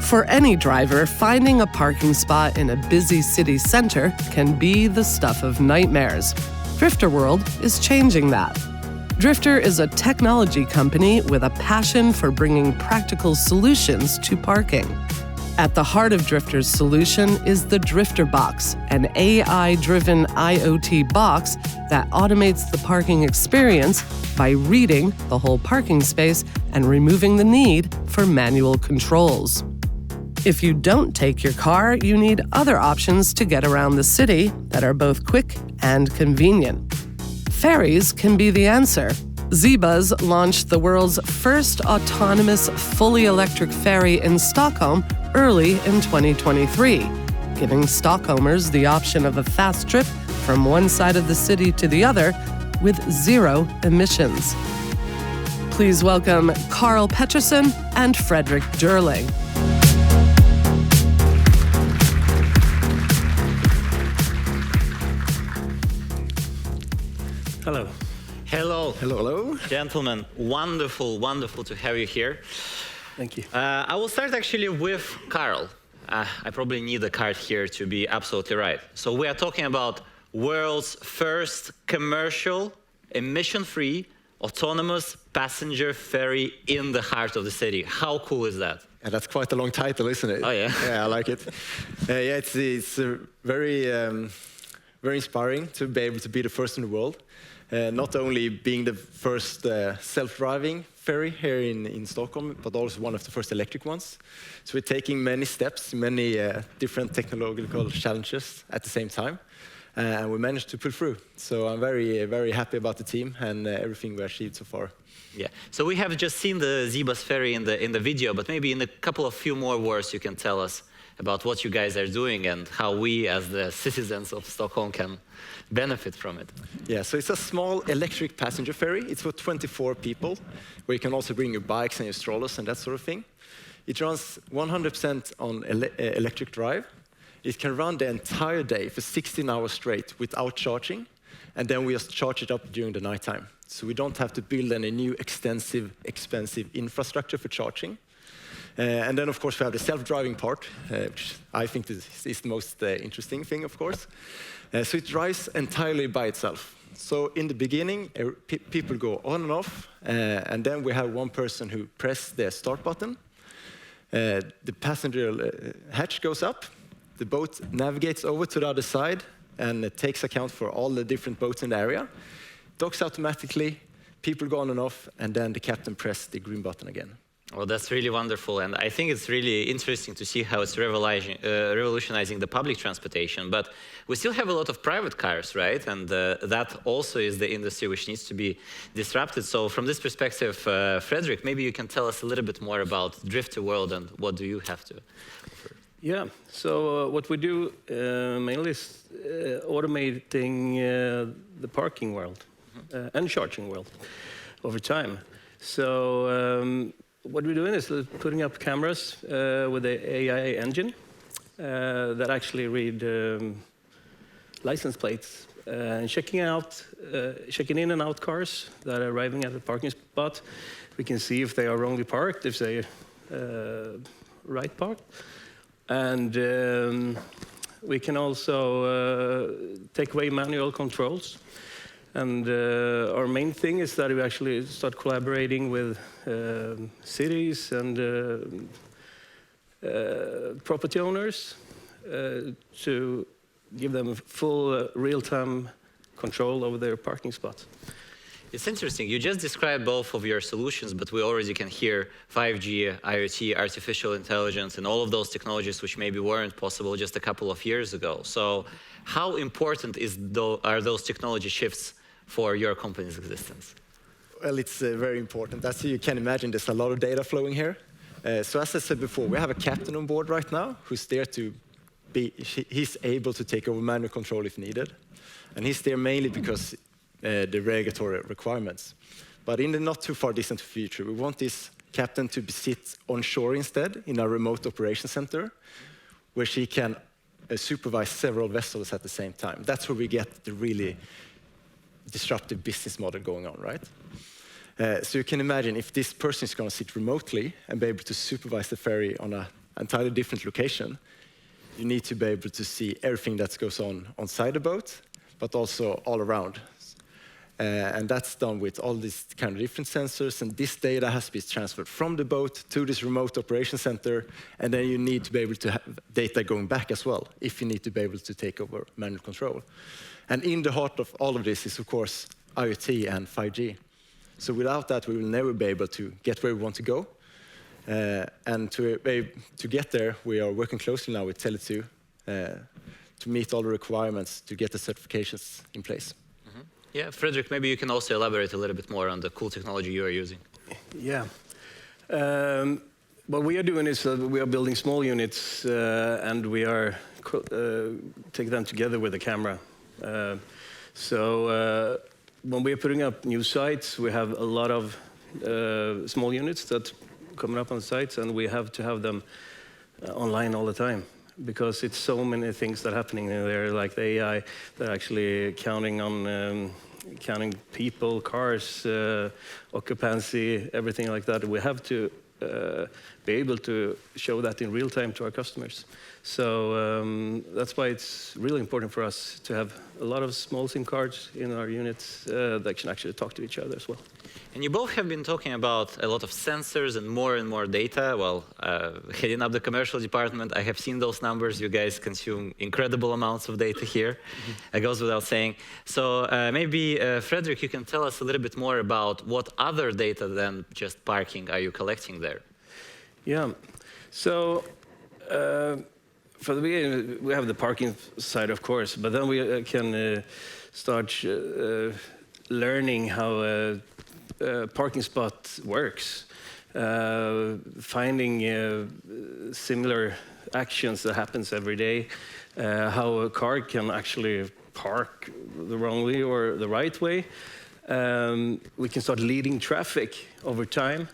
For any driver, finding a parking spot in a busy city center can be the stuff of nightmares. Drifter World is changing that. Drifter is a technology company with a passion for bringing practical solutions to parking. At the heart of Drifter's solution is the Drifter Box, an AI-driven IoT box that automates the parking experience by reading the whole parking space and removing the need for manual controls. If you don't take your car, you need other options to get around the city that are both quick and convenient. Ferries can be the answer. Zeabuz launched the world's first autonomous, fully electric ferry in Stockholm early in 2023, giving Stockholmers the option of a fast trip from one side of the city to the other with zero emissions. Please welcome Carl Pettersson and Fredrik Durling. Hello. Hello. Hello, hello. Gentlemen, wonderful to have you here. Thank you. I will start actually with Carl. I probably need a card here to be absolutely right. So we are talking about world's first commercial, emission-free, autonomous passenger ferry in the heart of the city. How cool is that? And that's quite a long title, isn't it? Oh, yeah. Yeah, I like it. Yeah, it's very inspiring to be able to be the first in the world. Not only being the first self-driving ferry here in Stockholm, but also one of the first electric ones. So we're taking many steps, many different technological challenges at the same time, and we managed to pull through. So I'm very happy about the team and everything we achieved so far. Yeah. So we have just seen the Zeabuz ferry in the video, but maybe in a couple of few more words you can tell us about what you guys are doing and how we, as the citizens of Stockholm, can benefit from it. Yeah, so it's a small electric passenger ferry. It's for 24 people, where you can also bring your bikes and your strollers and that sort of thing. It runs 100% on electric drive. It can run the entire day for 16 hours straight without charging, and then we just charge it up during the nighttime. So we don't have to build any new extensive, expensive infrastructure for charging. And then, of course, we have the self-driving part, which I think is the most interesting thing, of course. So it drives entirely by itself. So in the beginning, people go on and off, and then we have one person who presses the start button. The passenger hatch goes up, the boat navigates over to the other side, and it takes account for all the different boats in the area. Docks automatically, people go on and off, and then the captain presses the green button again. Well, that's really wonderful, and I think it's really interesting to see how it's revolutionizing the public transportation. But we still have a lot of private cars, right? And that also is the industry which needs to be disrupted. So from this perspective, Fredrik, maybe you can tell us a little bit more about Drifter World and what do you have to offer? Yeah, so what we do mainly is automating the parking world and charging world over time. So what we're doing is putting up cameras with the AI engine that actually read license plates and checking in and out cars that are arriving at the parking spot. We can see if they are wrongly parked, if they right parked, and we can also take away manual controls. And our main thing is that we actually start collaborating with cities and property owners to give them full real-time control over their parking spots. It's interesting. You just described both of your solutions, but we already can hear 5G, IoT, artificial intelligence, and all of those technologies which maybe weren't possible just a couple of years ago. So how important are those technology shifts for your company's existence? Well, it's very important. As you can imagine, there's a lot of data flowing here. So as I said before, we have a captain on board right now who's there to he's able to take over manual control if needed. And he's there mainly because the regulatory requirements. But in the not too far distant future, we want this captain to sit on shore instead in a remote operation center where she can supervise several vessels at the same time. That's where we get the really disruptive business model going on, right? So you can imagine if this person is going to sit remotely and be able to supervise the ferry on a entirely different location, you need to be able to see everything that goes on inside the boat, but also all around. And that's done with all these kind of different sensors, and this data has to be transferred from the boat to this remote operation center, and then you need to be able to have data going back as well, if you need to be able to take over manual control. And in the heart of all of this is, of course, IoT and 5G. So without that, we will never be able to get where we want to go. And to get there, we are working closely now with Tele2 to meet all the requirements to get the certifications in place. Yeah, Fredrik, maybe you can also elaborate a little bit more on the cool technology you are using. Yeah. What we are doing is we are building small units and we are taking them together with a camera. So when we are putting up new sites, we have a lot of small units that coming up on sites, and we have to have them online all the time, because it's so many things that are happening in there, like the AI, they're actually counting people, cars, occupancy, everything like that. We have to be able to show that in real time to our customers. So that's why it's really important for us to have a lot of small SIM cards in our units that can actually talk to each other as well. And you both have been talking about a lot of sensors and more data. Well, heading up the commercial department, I have seen those numbers. You guys consume incredible amounts of data here. It goes without saying. So maybe, Fredrik, you can tell us a little bit more about what other data than just parking are you collecting there? Yeah. So for the beginning, we have the parking side, of course, but then we can start learning how parking spot works, finding similar actions that happens every day, how a car can actually park the wrong way or the right way. We can start leading traffic over time,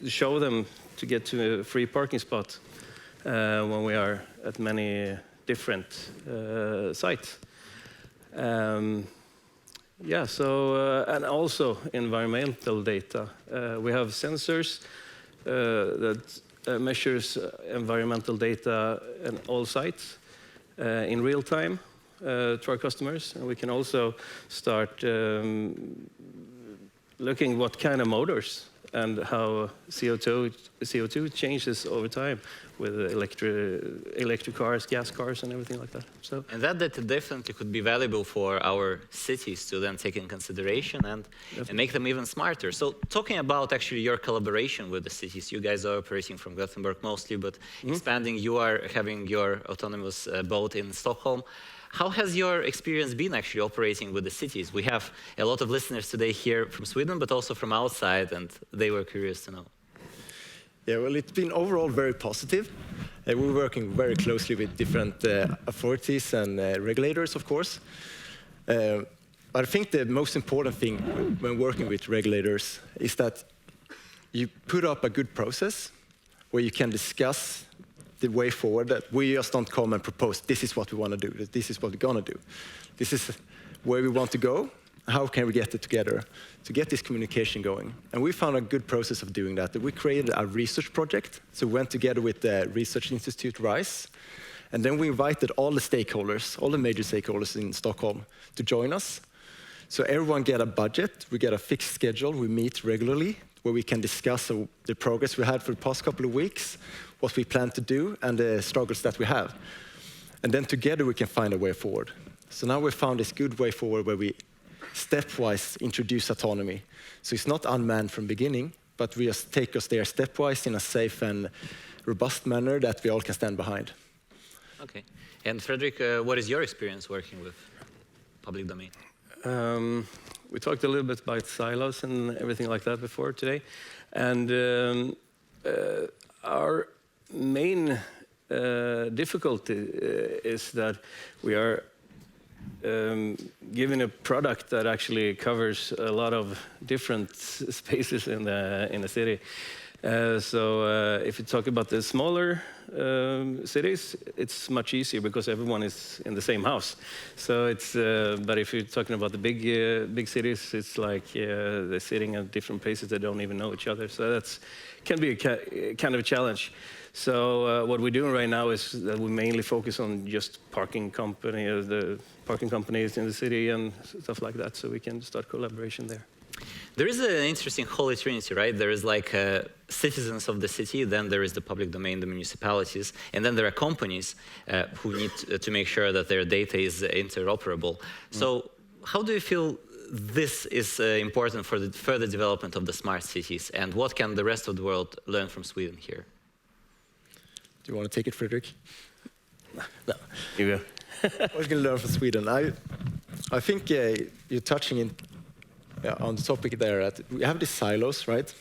show them to get to a free parking spot when we are at many different sites. Yeah, so, and also environmental data. We have sensors that measures environmental data in all sites in real time to our customers. And we can also start looking what kind of motors and how CO2 changes over time with electric cars, gas cars, and everything like that. So, and that data definitely could be valuable for our cities to then take in consideration and make them even smarter. So talking about actually your collaboration with the cities, you guys are operating from Gothenburg mostly, but expanding, you are having your autonomous boat in Stockholm. How has your experience been actually operating with the cities? We have a lot of listeners today here from Sweden, but also from outside, and they were curious to know. Yeah, well, it's been overall very positive. We're working very closely with different authorities and regulators, of course. But I think the most important thing when working with regulators is that you put up a good process where you can discuss the way forward, that we just don't come and propose, this is what we want to do, this is what we're going to do. This is where we want to go, how can we get it together to get this communication going? And we found a good process of doing that. We created a research project, so we went together with the Research Institute RISE, and then we invited all the stakeholders, all the major stakeholders in Stockholm to join us. So everyone get a budget, we get a fixed schedule, we meet regularly, where we can discuss the progress we had for the past couple of weeks, what we plan to do, and the struggles that we have. And then together we can find a way forward. So now we found this good way forward where we stepwise introduce autonomy. So it's not unmanned from beginning, but we just take us there stepwise in a safe and robust manner that we all can stand behind. Okay. And Fredrik, what is your experience working with public domain? We talked a little bit about silos and everything like that before today. And our main difficulty is that we are given a product that actually covers a lot of different spaces in the city. If you talk about the smaller cities, it's much easier because everyone is in the same house. But if you're talking about the big cities, it's like they're sitting at different places. They don't even know each other. So that can be a kind of a challenge. So what we're doing right now is that we mainly focus on just the parking companies in the city and stuff like that, so we can start collaboration there. There is an interesting holy trinity, right? There is like citizens of the city, then there is the public domain, the municipalities, and then there are companies who need to make sure that their data is interoperable. So how do you feel this is important for the further development of the smart cities, and what can the rest of the world learn from Sweden here? Do you want to take it, Fredrik? No. You go. What we can learn from Sweden? I think you're touching on the topic there that we have these silos, right?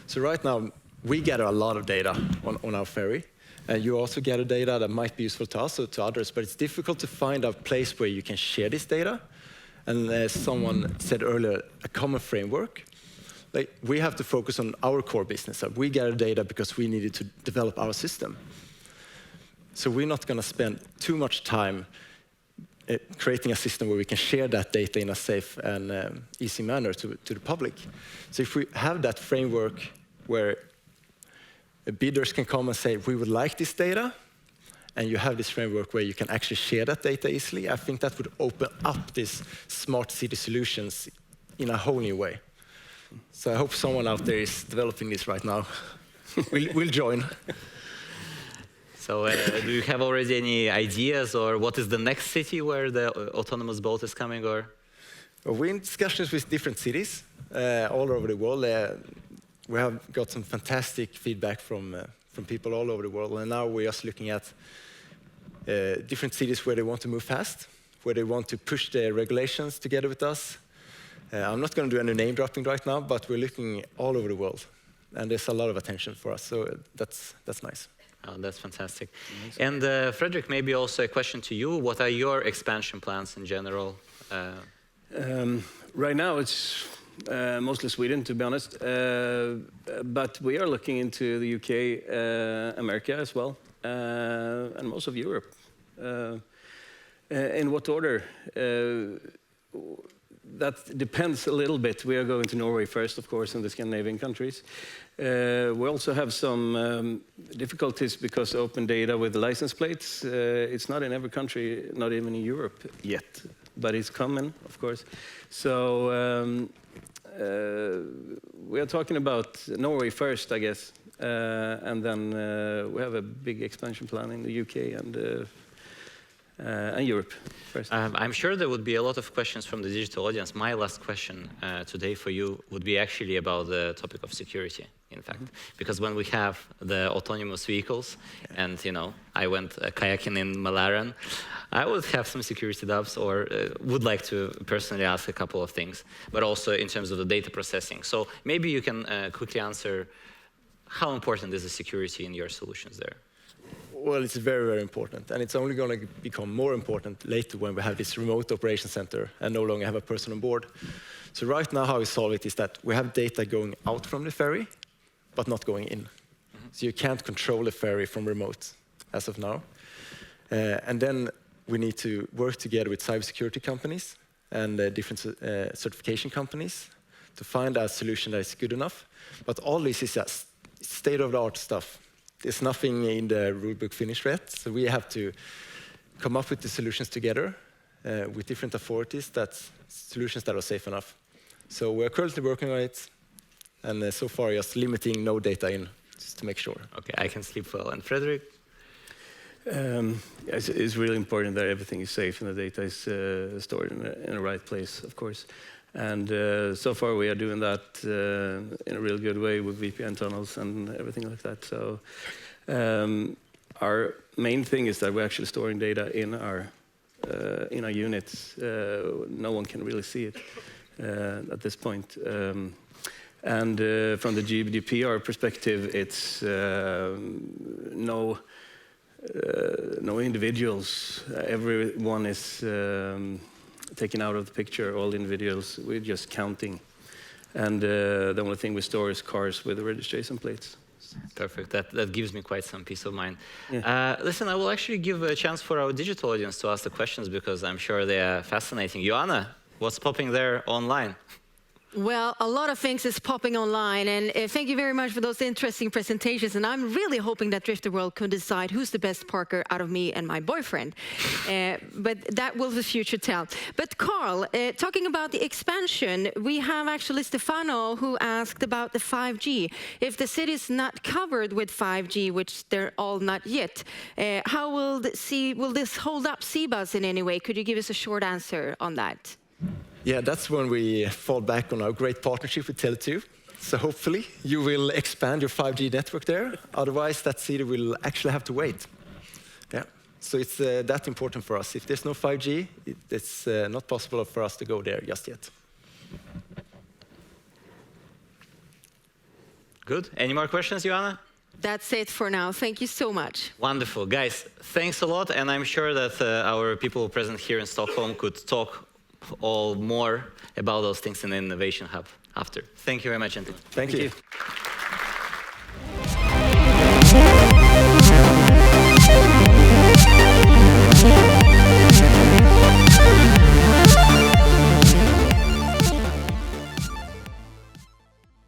So right now, we gather a lot of data on our ferry, and you also gather data that might be useful to us or to others, but it's difficult to find a place where you can share this data. And as someone said earlier, a common framework. Like, we have to focus on our core business. We gather data because we needed to develop our system. So we're not going to spend too much time creating a system where we can share that data in a safe and easy manner to the public. So if we have that framework where bidders can come and say, we would like this data, and you have this framework where you can actually share that data easily, I think that would open up these smart city solutions in a whole new way. So I hope someone out there is developing this right now. We'll join. So do you have already any ideas, or what is the next city where the autonomous boat is coming? Or we're in discussions with different cities all over the world. We have got some fantastic feedback from people all over the world, and now we're just looking at different cities where they want to move fast, where they want to push their regulations together with us. I'm not going to do any name dropping right now, but we're looking all over the world, and there's a lot of attention for us, so that's nice. Oh, that's fantastic. And Fredrik, maybe also a question to you. What are your expansion plans in general? Right now, it's mostly Sweden, to be honest. But we are looking into the UK, America as well, and most of Europe. In what order? That depends a little bit. We are going to Norway first, of course, and the Scandinavian countries. We also have some difficulties because open data with license plates. It's not in every country, not even in Europe yet, but it's coming, of course. So we are talking about Norway first, I guess, and then we have a big expansion plan in the UK and Europe first. I'm sure there would be a lot of questions from the digital audience. My last question today for you would be actually about the topic of security, in fact. Because when we have the autonomous vehicles, and I went kayaking in Malaren, I would have some security doubts, or would like to personally ask a couple of things, but also in terms of the data processing. So maybe you can quickly answer, how important is the security in your solutions there? Well, it's very, very important, and it's only going to become more important later when we have this remote operation center and no longer have a person on board. So right now, how we solve it is that we have data going out from the ferry, but not going in. So you can't control the ferry from remote as of now. And then we need to work together with cybersecurity companies and different certification companies to find a solution that is good enough. But all this is just state-of-the-art stuff. There's nothing in the rulebook finished yet, so we have to come up with the solutions together with different authorities, solutions that are safe enough. So we're currently working on it, and so far just limiting no data in, just to make sure. Okay, I can sleep well. And Fredrik? It's really important that everything is safe and the data is stored in the right place, of course. And so far we are doing that in a real good way with VPN tunnels and everything like that. So our main thing is that we're actually storing data in our units. No one can really see it at this point. And from the GDPR perspective, it's no individuals. Everyone is taken out of the picture, all individuals. We're just counting. And the only thing we store is cars with the registration plates. Perfect. That gives me quite some peace of mind. Yeah. Listen, I will actually give a chance for our digital audience to ask the questions because I'm sure they are fascinating. Joanna, what's popping there online? Well, a lot of things is popping online, and thank you very much for those interesting presentations. And I'm really hoping that Drifter World can decide who's the best parker out of me and my boyfriend. But that will the future tell. But Carl, talking about the expansion, we have actually Stefano who asked about the 5G. If the city is not covered with 5G, which they're all not yet, how will this hold up Zeabuz in any way? Could you give us a short answer on that? Yeah, that's when we fall back on our great partnership with Tele2. So hopefully you will expand your 5G network there. Otherwise, that city will actually have to wait. Yeah, so it's that important for us. If there's no 5G, it's not possible for us to go there just yet. Good. Any more questions, Joanna? That's it for now. Thank you so much. Wonderful. Guys, thanks a lot. And I'm sure that our people present here in Stockholm could talk all more about those things in the Innovation Hub after. Thank you very much, gentlemen. Thank you.